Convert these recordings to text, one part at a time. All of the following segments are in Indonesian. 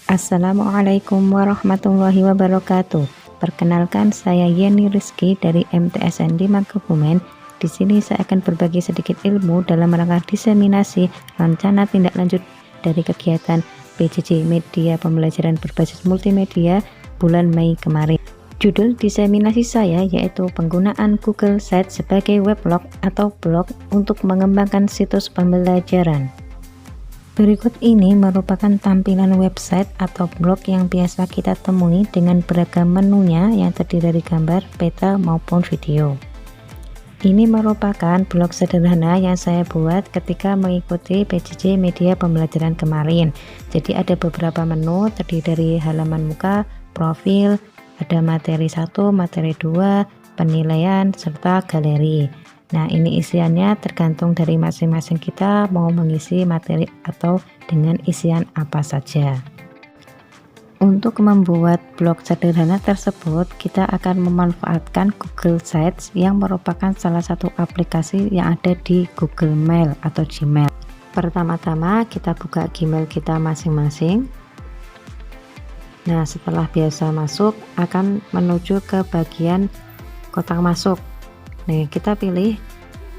Assalamualaikum warahmatullahi wabarakatuh. Perkenalkan, saya Yeni Rizky dari MTSN 5 Kebumen. Di sini saya akan berbagi sedikit ilmu dalam rangka diseminasi rencana tindak lanjut dari kegiatan PJJ Media Pembelajaran Berbasis Multimedia bulan Mei kemarin. Judul diseminasi saya yaitu penggunaan Google Sites sebagai weblog atau blog untuk mengembangkan situs pembelajaran. Berikut ini merupakan tampilan website atau blog yang biasa kita temui dengan beragam menunya yang terdiri dari gambar, peta, maupun video. Ini merupakan blog sederhana yang saya buat ketika mengikuti PJJ Media Pembelajaran kemarin. Jadi ada beberapa menu terdiri dari halaman muka, profil, ada materi 1, materi 2, penilaian, serta galeri. Nah, ini isiannya tergantung dari masing-masing kita mau mengisi materi atau dengan isian apa saja. Untuk membuat blog sederhana tersebut, kita akan memanfaatkan Google Sites yang merupakan salah satu aplikasi yang ada di Google Mail atau Gmail. Pertama-tama kita buka Gmail kita masing-masing. Nah, setelah biasa masuk, akan menuju ke bagian kotak masuk. Nih, kita pilih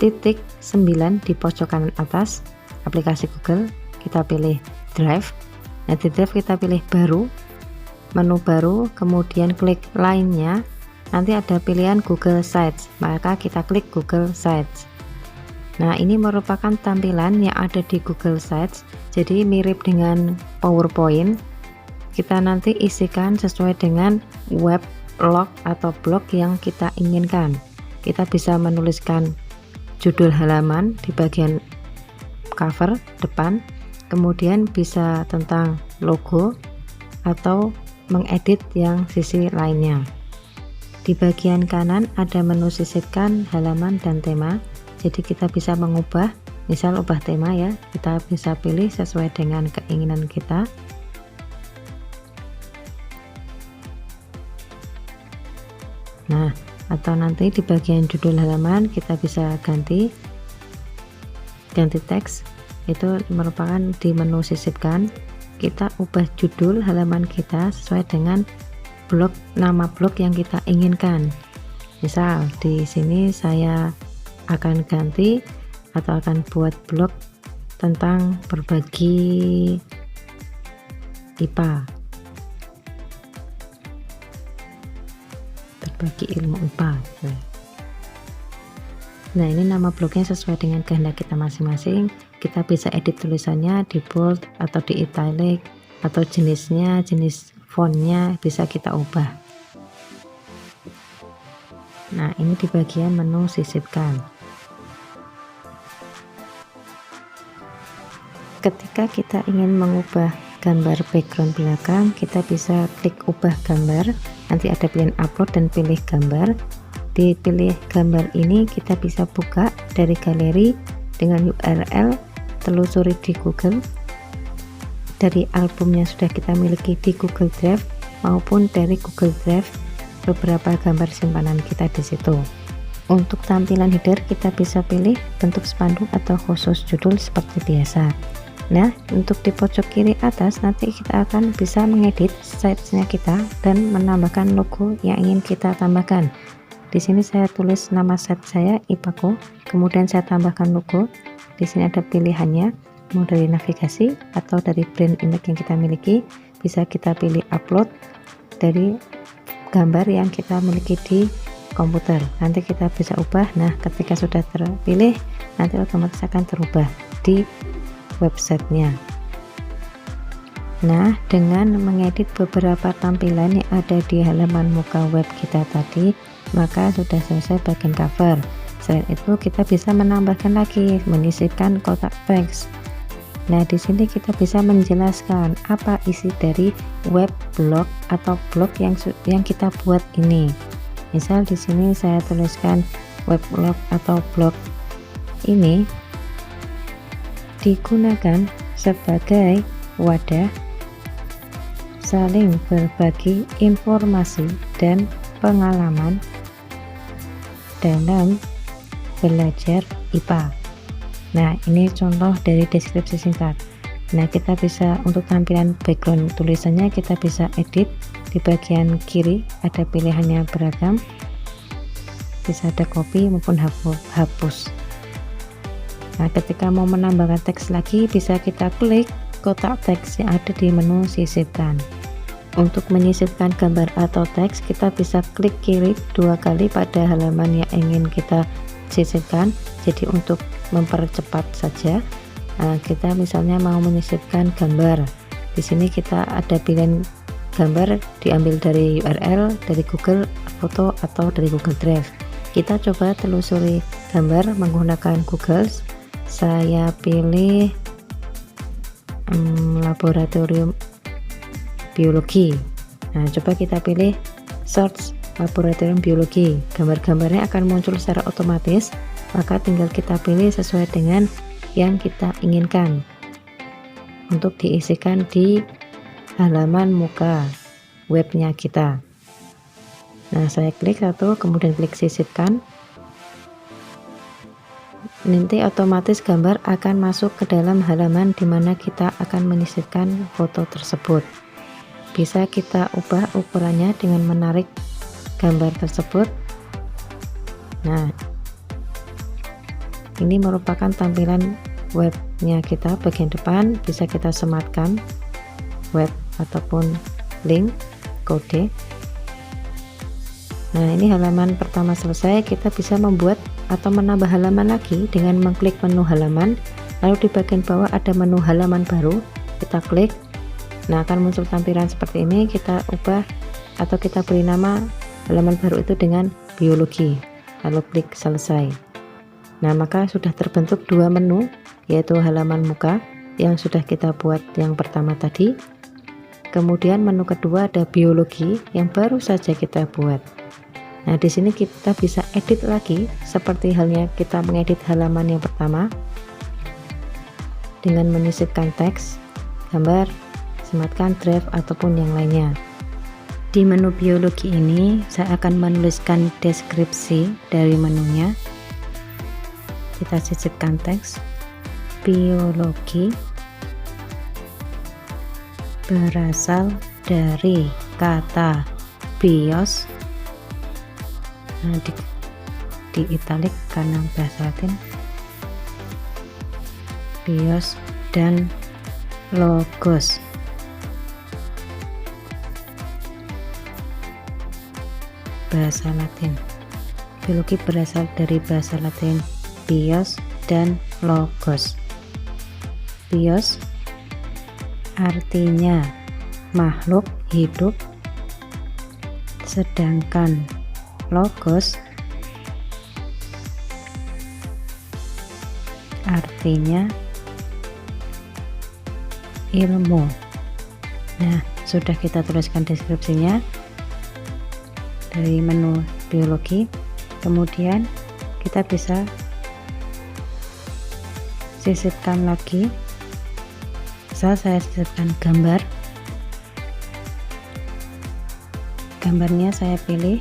titik 9 di pojok kanan atas aplikasi Google, kita pilih Drive. Nah, di Drive kita pilih baru, menu baru, kemudian klik lainnya. Nanti ada pilihan Google Sites, maka kita klik Google Sites. Nah, ini merupakan tampilan yang ada di Google Sites, jadi mirip dengan PowerPoint. Kita nanti isikan sesuai dengan web, blog atau blog yang kita inginkan. Kita bisa menuliskan judul halaman di bagian cover depan, kemudian bisa tentang logo atau mengedit yang sisi lainnya. Di bagian kanan ada menu sisipkan halaman dan tema, jadi kita bisa mengubah, misal ubah tema ya, kita bisa pilih sesuai dengan keinginan kita. Nah, atau nanti di bagian judul halaman kita bisa ganti teks, itu merupakan di menu sisipkan. Kita ubah judul halaman kita sesuai dengan blog, nama blog yang kita inginkan. Misal di sini saya akan ganti atau akan buat blog tentang berbagi IPA, bagi ilmu IPA. Nah, ini nama blognya sesuai dengan kehendak kita masing-masing. Kita bisa edit tulisannya di bold atau di italic, atau jenisnya, jenis fontnya bisa kita ubah. Nah, ini di bagian menu sisipkan. Ketika kita ingin mengubah gambar background belakang, kita bisa klik ubah gambar, nanti ada pilihan upload dan pilih gambar. Di pilih gambar ini kita bisa buka dari galeri dengan URL, telusuri di Google, dari album yang sudah kita miliki di Google Drive maupun dari Google Drive beberapa gambar simpanan kita di situ. Untuk tampilan header kita bisa pilih bentuk spanduk atau khusus judul seperti biasa. Nah, untuk di pojok kiri atas nanti kita akan bisa mengedit sitesnya kita dan menambahkan logo yang ingin kita tambahkan. Di sini saya tulis nama site saya IPAKO, kemudian saya tambahkan logo. Di sini ada pilihannya, mau dari navigasi atau dari brand image yang kita miliki. Bisa kita pilih upload dari gambar yang kita miliki di komputer. Nanti kita bisa ubah. Nah, ketika sudah terpilih, nanti otomatis akan terubah di websitenya. Nah, dengan mengedit beberapa tampilan yang ada di halaman muka web kita tadi, maka sudah selesai bagian cover. Selain itu, kita bisa menambahkan lagi, menyisipkan kotak teks. Nah, di sini kita bisa menjelaskan apa isi dari web, blog atau blog yang kita buat ini. Misal di sini saya tuliskan web blog atau blog ini digunakan sebagai wadah saling berbagi informasi dan pengalaman dalam belajar IPA. Nah, ini contoh dari deskripsi singkat. Nah, kita bisa untuk tampilan background tulisannya kita bisa edit. Di bagian kiri ada pilihannya beragam, bisa ada copy maupun hapus. Nah, ketika mau menambahkan teks lagi bisa kita klik kotak teks yang ada di menu sisipkan. Untuk menyisipkan gambar atau teks kita bisa klik kiri 2 kali pada halaman yang ingin kita sisipkan. Jadi untuk mempercepat saja, kita misalnya mau menyisipkan gambar. Di sini kita ada pilihan gambar diambil dari URL, dari Google Foto atau dari Google Drive. Kita coba telusuri gambar menggunakan Google. Saya pilih laboratorium biologi. Nah, coba kita pilih search laboratorium biologi. Gambar-gambarnya akan muncul secara otomatis, maka tinggal kita pilih sesuai dengan yang kita inginkan untuk diisikan di halaman muka webnya kita. Nah, saya klik satu, kemudian klik sisipkan. Nanti otomatis gambar akan masuk ke dalam halaman di mana kita akan menyisipkan foto tersebut. Bisa kita ubah ukurannya dengan menarik gambar tersebut. Nah, ini merupakan tampilan webnya kita bagian depan. Bisa kita sematkan web ataupun link kode. Nah, ini halaman pertama selesai. Kita bisa membuat atau menambah halaman lagi dengan mengklik menu halaman, lalu di bagian bawah ada menu halaman baru, kita klik. Nah, akan muncul tampilan seperti ini. Kita ubah atau kita beri nama halaman baru itu dengan biologi, lalu klik selesai. Nah, maka sudah terbentuk dua menu, yaitu halaman muka yang sudah kita buat yang pertama tadi, kemudian menu kedua ada biologi yang baru saja kita buat. Nah, di sini kita bisa edit lagi seperti halnya kita mengedit halaman yang pertama dengan menyisipkan teks, gambar, sematkan drive ataupun yang lainnya. Di menu biologi ini saya akan menuliskan deskripsi dari menunya. Kita sisipkan teks. Biologi berasal dari kata bios. Nah, di italik karena bahasa Latin. Bios dan logos. Bahasa Latin. Biologi berasal dari bahasa Latin bios dan logos. Bios artinya makhluk hidup, sedangkan logos artinya ilmu. Nah, sudah kita tuliskan deskripsinya dari menu biologi. Kemudian kita bisa sisipkan lagi. Misal saya sisipkan gambar. Gambarnya saya pilih,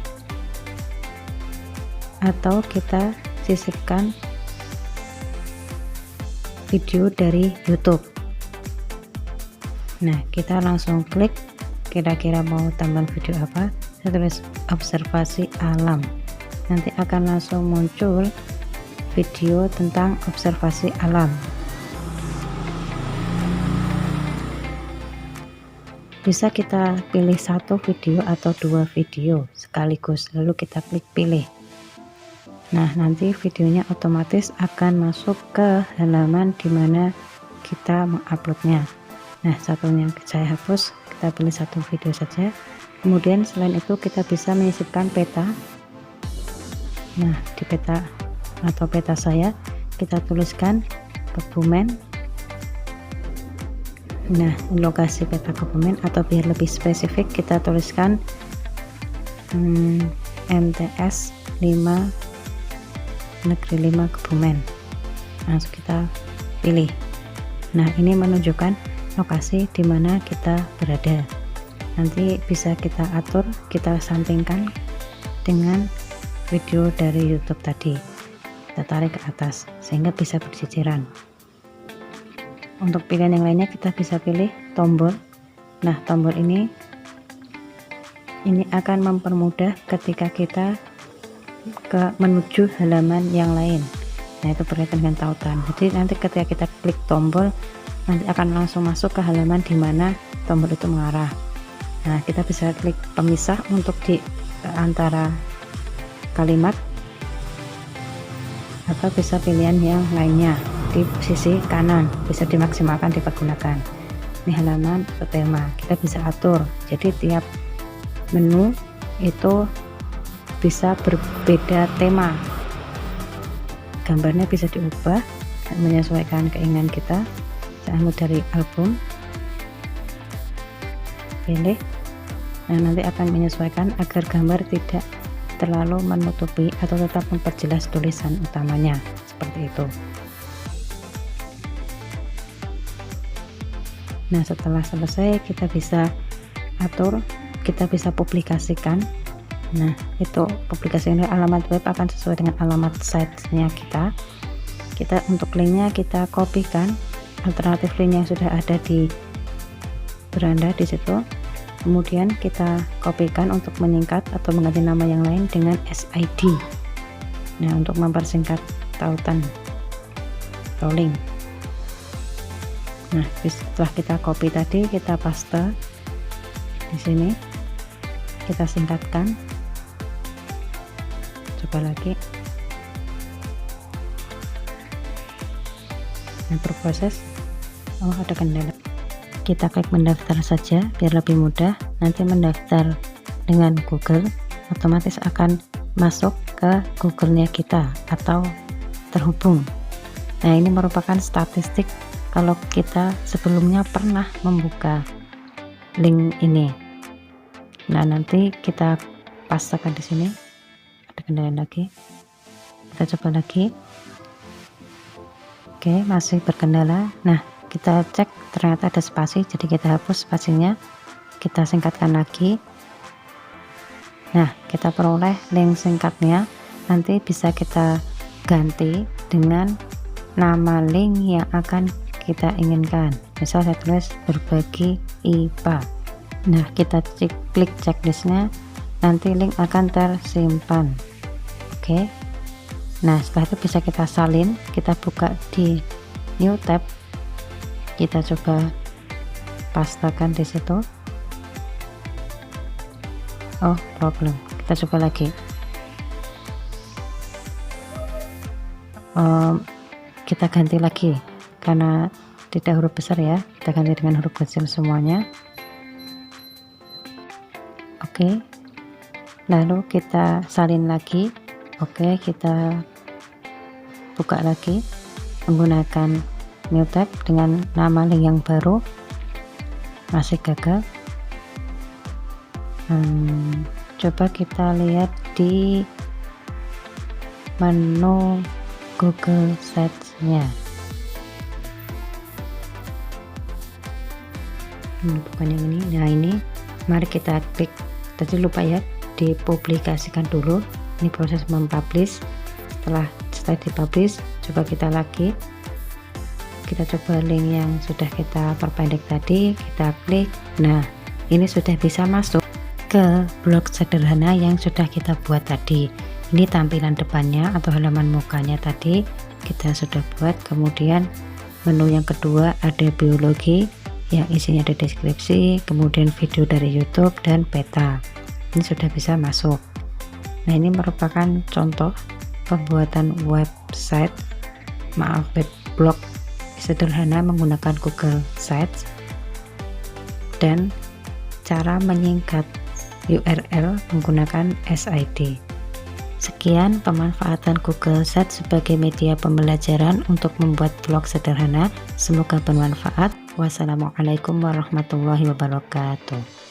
atau kita sisipkan video dari YouTube. Nah, kita langsung klik kira-kira mau tambahan video apa. Saya tulis observasi alam, nanti akan langsung muncul video tentang observasi alam. Bisa kita pilih satu video atau dua video sekaligus, lalu kita klik pilih. Nah, nanti videonya otomatis akan masuk ke halaman dimana kita menguploadnya. Nah, satunya saya hapus, kita pilih satu video saja. Kemudian selain itu kita bisa menyisipkan peta. Nah, di peta atau peta saya kita tuliskan Kebumen. Nah, lokasi peta Kebumen, atau biar lebih spesifik kita tuliskan MTS 5 Negeri 5 Kebumen. Langsung kita pilih. Nah, ini menunjukkan lokasi di mana kita berada. Nanti bisa kita atur, kita sampingkan dengan video dari YouTube tadi. Kita tarik ke atas sehingga bisa berceceran. Untuk pilihan yang lainnya kita bisa pilih tombol. Nah, tombol ini akan mempermudah ketika kita menuju halaman yang lain. Nah, itu berkaitan dengan tautan. Jadi nanti ketika kita klik tombol, nanti akan langsung masuk ke halaman di mana tombol itu mengarah. Nah, kita bisa klik pemisah untuk di antara kalimat, atau bisa pilihan yang lainnya di sisi kanan, bisa dimaksimalkan dipergunakan. Ini halaman atau tema, kita bisa atur. Jadi tiap menu itu bisa berbeda tema, gambarnya bisa diubah menyesuaikan keinginan kita. Saya dari album, pilih. Nah, nanti akan menyesuaikan agar gambar tidak terlalu menutupi atau tetap memperjelas tulisan utamanya, seperti itu. Nah, setelah selesai kita bisa atur, kita bisa publikasikan. Nah, itu publikasikan alamat web akan sesuai dengan alamat site-nya kita. Untuk linknya kita kopikan, alternatif link yang sudah ada di beranda di situ. Kemudian kita kopikan untuk menyingkat atau mengganti nama yang lain dengan SID. Nah, untuk mempersingkat tautan atau link. Nah, setelah kita copy tadi, kita paste di sini, kita singkatkan. Coba lagi. Nah, berproses. Oh, ada kendala. Kita klik mendaftar saja biar lebih mudah. Nanti mendaftar dengan Google, otomatis akan masuk ke Google-nya kita atau terhubung. Nah, ini merupakan statistik kalau kita sebelumnya pernah membuka link ini. Nah, nanti kita pastekan di sini. Ada kendala lagi. Kita coba lagi. Oke, masih berkendala. Nah, kita cek ternyata ada spasi, jadi kita hapus spasinya, kita singkatkan lagi. Nah, kita peroleh link singkatnya. Nanti bisa kita ganti dengan nama link yang akan kita inginkan. Misal saya tulis berbagi IPA. Nah, kita klik checklistnya, nanti link akan tersimpan. Oke. Nah, setelah itu bisa kita salin, kita buka di new tab, kita coba pastekan di situ. Oh, problem. Kita coba lagi. Kita ganti lagi karena tidak huruf besar ya, kita ganti dengan huruf kecil semuanya. Oke, lalu kita salin lagi. Oke, kita buka lagi menggunakan new tab dengan nama link yang baru. Masih gagal. Coba kita lihat di menu Google Sites-nya. Bukan yang ini. Nah, ini mari kita klik. Tadi lupa ya, dipublikasikan dulu. Ini proses mempublish. Setelah dipublish, coba kita lagi. Kita coba link yang sudah kita perpendek tadi, kita klik. Nah, ini sudah bisa masuk ke blog sederhana yang sudah kita buat tadi. Ini tampilan depannya atau halaman mukanya tadi kita sudah buat. Kemudian menu yang kedua ada biologi yang isinya ada deskripsi, kemudian video dari YouTube dan peta. Ini sudah bisa masuk. Nah, ini merupakan contoh pembuatan website, web blog sederhana menggunakan Google Sites dan cara menyingkat URL menggunakan SID. Sekian pemanfaatan Google Sites sebagai media pembelajaran untuk membuat blog sederhana. Semoga bermanfaat. Wassalamualaikum warahmatullahi wabarakatuh.